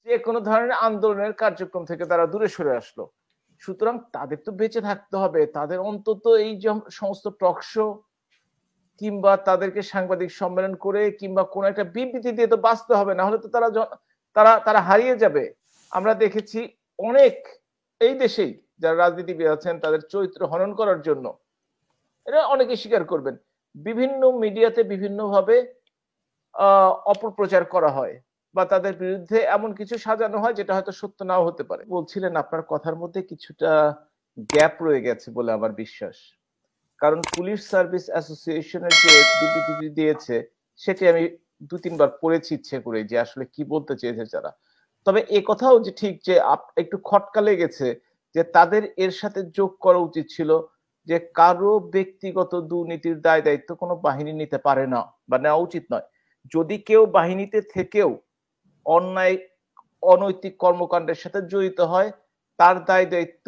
যে কোনো ধরনের আন্দোলনের কার্যক্রম থেকে তারা দূরে সরে আসলো। সুতরাং তাদের তো বেঁচে থাকতে হবে। তাদের অন্তত এই যে সমস্ত টক শো কিংবা তাদেরকে সাংবাদিক সম্মেলন করে কিংবা কোনো একটা বিবৃতি দিয়ে তো বাঁচতে হবে, না হলে তো তারা তারা হারিয়ে যাবে। আমরা দেখেছি অনেক এই দেশেই যারা রাজনীতিবিদ আছেন তাদের চরিত্র হনন করার জন্য, এটা অনেকে স্বীকার করবেন, বিভিন্ন মিডিয়াতে বিভিন্নভাবে অপপ্রচার করা হয় বা তাদের বিরুদ্ধে এমন কিছু সাজানো হয় যেটা হয়তো সত্য নাও হতে পারে। বলছিলেন আপনার কথার মধ্যে কিছুটা গ্যাপ রয়ে গেছে বলে আমার বিশ্বাস। কারণ পুলিশ সার্ভিস অ্যাসোসিয়েশনের যে বিবৃতি দিয়েছে সেটি আমি ২-৩ বার পড়েছি ইচ্ছে করে যে আসলে কি বলতে চেয়েছে তারা। তবে এ কথাও যে ঠিক যে একটু খটকা লেগেছে যে তাদের এর সাথে যোগ করা উচিত ছিল যে কারো ব্যক্তিগত দুর্নীতির দায় দায়িত্ব কোনো বাহিনী নিতে পারে না বা নেওয়া উচিত নয়। যদি কেউ বাহিনীতে থেকেও অন্যায় অনৈতিক কর্মকাণ্ডের সাথে জড়িত হয় তার দায় দায়িত্ব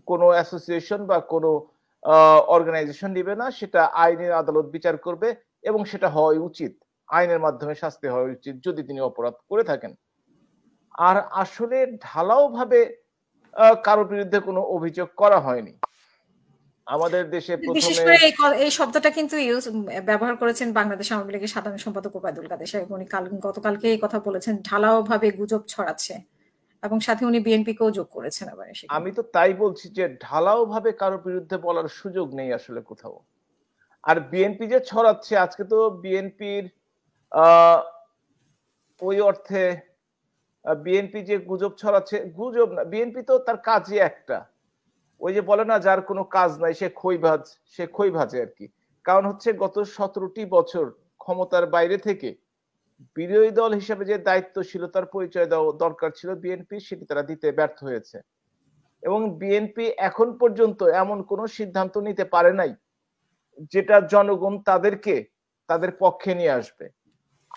কোনো অ্যাসোসিয়েশন বা কোনো অর্গানাইজেশন নিবে না, সেটা আইনের আদালত বিচার করবে এবং সেটা হওয়াই উচিত। আইনের মাধ্যমে শাস্তি হওয়া উচিত যদি তিনি অপরাধ করে থাকেন। আর আসলে ঢালাও ভাবে কারো বিরুদ্ধে কোনো অভিযোগ করা হয়নি আমাদের দেশে। বিশেষ প্রথমে করে এই শব্দটা কিন্তু ব্যবহার করেছেন বাংলাদেশ আওয়ামী লীগের সাধারণ সম্পাদক ওবায়দুল কাদের সাহেব। উনি গতকালকে এই কথা বলেছেন, ঢালাও ভাবে গুজব ছড়াচ্ছে, এবং সাথে উনি বিএনপি কেও যোগ করেছেন আবার। আমি তো তাই বলছি যে ঢালাও ভাবে কারো বিরুদ্ধে বলার সুযোগ নেই আসলে কোথাও। আর বিএনপি যে ছড়াচ্ছে, আজকে তো বিএনপির ওই অর্থে বিএনপি যে গুজব ছড়াচ্ছে, গুজব না, বিএনপি তো তার কাজই একটা, ওই যে বলে না যার কোনো কাজ নাই সে খই ভাজে আর কি। কারণ হচ্ছে গত 17টি বছর ক্ষমতার বাইরে থেকে বিরোধী দল হিসেবে যে দায়িত্বশীলতার পরিচয় দেওয়া দরকার ছিল বিএনপি, সেটি তারা দিতে ব্যর্থ হয়েছে। এবং বিএনপি এখন পর্যন্ত এমন কোনো সিদ্ধান্ত নিতে পারে নাই যেটা জনগণ তাদেরকে তাদের পক্ষে নিয়ে আসবে।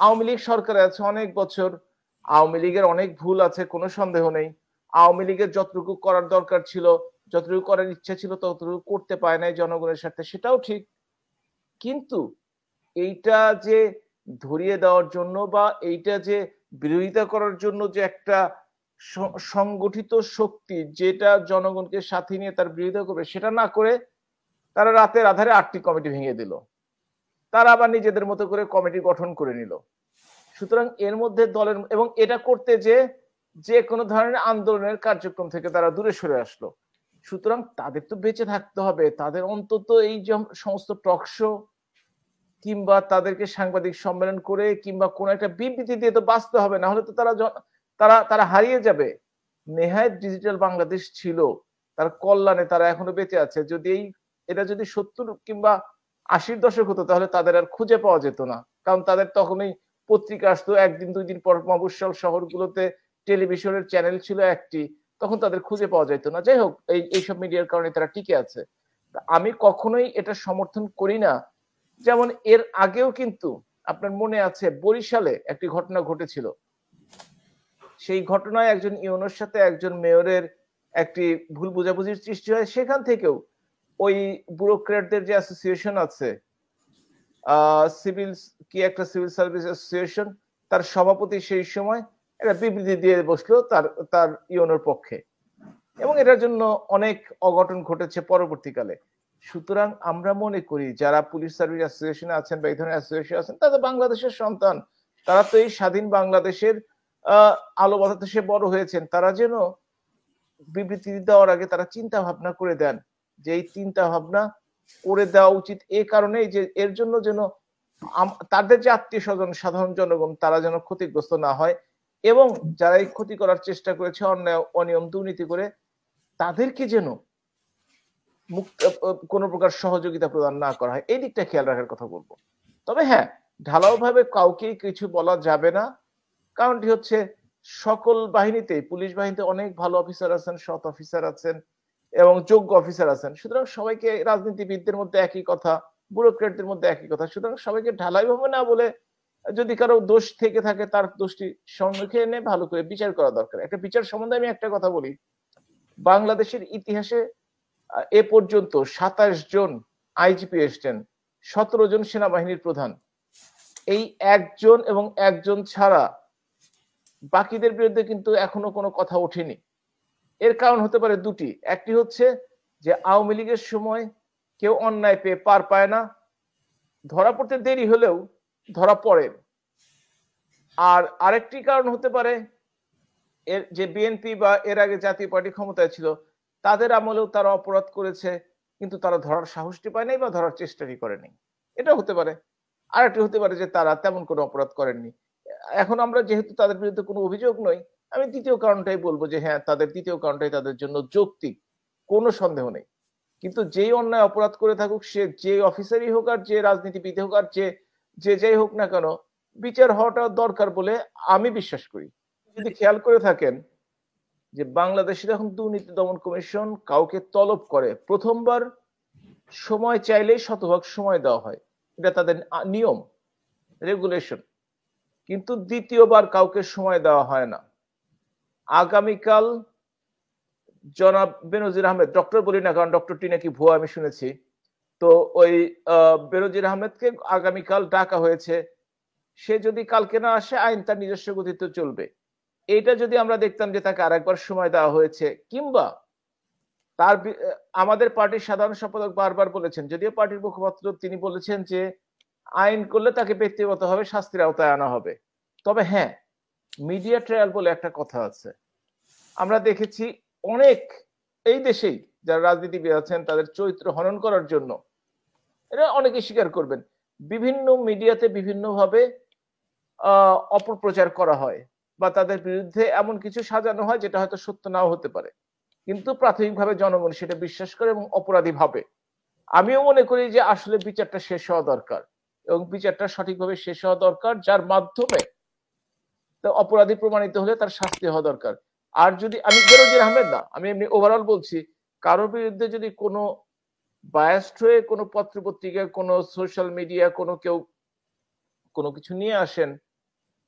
আওয়ামী লীগ সরকারে আছে অনেক বছর, আওয়ামী লীগের অনেক ভুল আছে, কোনো সন্দেহ নেই। আওয়ামী লীগের যতটুকু করার দরকার ছিল, যতটুকু করার ইচ্ছা ছিল ততটুকু করতে পারে নাই জনগণের স্বার্থে, সেটাও ঠিক। কিন্তু এইটা যে ধরিয়ে দেওয়ার জন্য বা এইটা যে বিরোধিতা করার জন্য যে একটা সংগঠিত শক্তি যেটা জনগণকে সাথে নিয়ে তার বিরোধিতা করবে, সেটা না করে তারা রাতের আধারে 8টি কমিটি ভেঙে দিল, তারা আবার নিজেদের মতো করে কমিটি গঠন করে নিল। সুতরাং এর মধ্যে দলের এবং এটা করতে যে কোনো ধরনের আন্দোলনের কার্যক্রম থেকে তারা দূরে সরে আসলো। সুতরাং তাদের তো বেঁচে থাকতে হবে। তাদের অন্তত এই যে সমস্ত টক শো কিংবা তাদেরকে সাংবাদিক সম্মেলন করে কিংবা কোনো একটা বিবৃতি দিয়ে তো বাঁচতে হবে, না হলে তো তারা হারিয়ে যাবে। নেহায়েত ডিজিটাল বাংলাদেশ ছিল, তার কল্যাণে তারা এখনো বেঁচে আছে। যদি এটা যদি 70 কিংবা 80-র দশক হতো তাহলে তাদের আর খুঁজে পাওয়া যেত না। কারণ তাদের তখনই পত্রিকা আসতো, একদিন 2 দিন পর মফস্বল শহরগুলোতে টেলিভিশনের চ্যানেল ছিল একটি, তখন তাদের খুঁজে পাওয়া যেত না। যাই হোক, এইসব মিডিয়ার কারণে তারা টিকে আছে। আমি কখনোই এটা সমর্থন করি না। যেমন এর আগেও কিন্তু আপনার মনে আছে বরিশালে একটি ঘটনা ঘটেছিল। সেই ঘটনায় একজন ইউনোর সাথে একজন মেয়রের একটি ভুল বোঝাবুঝির সৃষ্টি হয়। সেখান থেকেও ওই ব্যুরোক্র্যাটদের যে অ্যাসোসিয়েশন আছে, সিভিল কি একটা সিভিল সার্ভিস অ্যাসোসিয়েশন, তার সভাপতি সেই সময় একটা বিবৃতি দিয়ে বসলো তার ইউনোর পক্ষে, এবং এটার জন্য অনেক অঘটন ঘটেছে পরবর্তীকালে। সুতরাং আমরা মনে করি যারা পুলিশ সার্ভিস অ্যাসোসিয়েশনে আছেন বা এই ধরনের অ্যাসোসিয়েশন আছেন, তারা বাংলাদেশের সন্তান, তারা তো এই স্বাধীন বাংলাদেশের আলো বাতাসে বড় হয়েছেন। তারা যেন বিবৃতি দেওয়ার আগে তারা চিন্তা ভাবনা করে দেন, যে এই চিন্তা ভাবনা করে দেওয়া উচিত এই কারণেই যে এর জন্য যেন তাদের যে আত্মীয় স্বজন সাধারণ জনগণ তারা যেন ক্ষতিগ্রস্ত না হয়, এবং যারা এই ক্ষতি করার চেষ্টা করেছে অন্যায় অনিয়ম দুর্নীতি করে তাদেরকে যেন কোন প্রকার সহযোগিতা প্রদান না করা হয়, এই দিকটা খেয়াল রাখার কথা বলবো। তবে হ্যাঁ, ঢালাও ভাবে কাউকে কিছু বলা যাবে না। কারণটি হচ্ছে সকল বাহিনীতেই, পুলিশ বাহিনীতে অনেক ভালো অফিসার আছেন, সৎ অফিসার আছেন এবং যোগ্য অফিসার আছেন। সুতরাং সবাইকে, রাজনীতিবিদদের মধ্যে একই কথা, ব্যুরোক্রেটদের মধ্যে একই কথা। সুতরাং সবাইকে ঢালাই ভাবে না বলে, যদি কারো দোষ থেকে থাকে তার দোষটি সম্মুখে এনে ভালো করে বিচার করা দরকার। একটা বিচার সম্বন্ধে আমি একটা কথা বলি, বাংলাদেশের ইতিহাসে এ পর্যন্ত 27 জন আইজিপি এসছেন, 17 জন সেনাবাহিনীর প্রধান। এই একজন এবং একজন ছাড়া বাকিদের বিরুদ্ধে কিন্তু এখনো কোনো কথা ওঠেনি। এর কারণ হতে পারে দুটি। একটি হচ্ছে যে আওয়ামী লীগের সময় কেউ অন্যায় পেয়ে পার পায় না, ধরা পড়তে দেরি হলেও ধরা পড়ে। আর আরেকটি কারণ হতে পারে এর যে বিএনপি বা এর আগে জাতীয় পার্টি ক্ষমতায় ছিল তাদের আমলেও তারা অপরাধ করেছে, কিন্তু তারা ধরার সাহসটি পায় নাই বা ধরার চেষ্টাটি করেনি। এটা হতে পারে। আরেকটি হতে পারে যে তারা তেমন কোনো অপরাধ করেননি। এখন আমরা যেহেতু তাদের বিরুদ্ধে কোনো অভিযোগ নই, আমি দ্বিতীয় কারণটাই বলবো যে হ্যাঁ, তাদের দ্বিতীয় কারণটাই তাদের জন্য যৌক্তিক, কোনো সন্দেহ নেই। কিন্তু যেই অন্যায় অপরাধ করে থাকুক, সে যে অফিসারই হোক আর যে রাজনীতিবিদ হোক আর যে যাই হোক না কেন, বিচার হওয়াটা দরকার বলে আমি বিশ্বাস করি। যদি খেয়াল করে থাকেন যে বাংলাদেশের এখন দুর্নীতি দমন কমিশন কাউকে তলব করে, প্রথমবার সময় চাইলেই শতভাগ সময় দেওয়া হয়, এটা তাদের নিয়ম, রেগুলেশন। কিন্তু দ্বিতীয়বার কাউকে সময় দেওয়া হয় না। আগামীকাল জনাব বেনজির আহমেদ, ডক্টর বলি না কারণ ডক্টরটি নাকি ভুয়া আমি শুনেছি, তো ওই বেনজির আহমেদকে আগামীকাল ডাকা হয়েছে। সে যদি কালকে না আসে আইন তার নিজস্ব গতিতে চলবে। এটা যদি আমরা দেখতাম যে তাকে আরেকবার সময় দেওয়া হয়েছে, কিংবা তার আমাদের পার্টির সাধারণ সম্পাদক বারবার বলেছেন, যদিও পার্টির মুখপাত্র তিনি বলেছেন যে আইন করলে তাকে ব্যক্তিগতভাবে শাস্তির আওতায় আনা হবে। তবে হ্যাঁ, মিডিয়া ট্রায়াল বলে একটা কথা আছে। আমরা দেখেছি অনেক এই দেশেই যারা রাজনীতিবিদ আছেন তাদের চরিত্র হনন করার জন্য, এটা অনেকে স্বীকার করবেন, বিভিন্ন মিডিয়াতে বিভিন্নভাবে অপপ্রচার করা হয় বা তাদের বিরুদ্ধে এমন কিছু সাজানো হয় যেটা হয়তো সত্য নাও হতে পারে, কিন্তু প্রাথমিকভাবে জনগণ সেটা বিশ্বাস করে এবং অপরাধী ভাবে। আমিও মনে করি যে আসলে বিচারটা শেষ হওয়া দরকার এবং বিচারটা সঠিকভাবে শেষ হওয়া দরকার, যার মাধ্যমে অপরাধী প্রমাণিত হলে তার শাস্তি হওয়া দরকার। আর যদি আমি বেনজির আহমেদ না, আমি এমনি ওভারঅল বলছি, কারোর বিরুদ্ধে যদি কোনো বায়াসড হয়ে কোনো পত্র পত্রিকা, কোনো সোশ্যাল মিডিয়া, কোনো কেউ কোনো কিছু নিয়ে আসেন,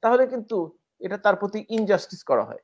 তাহলে কিন্তু এটা তার প্রতি ইনজাস্টিস করা হয়।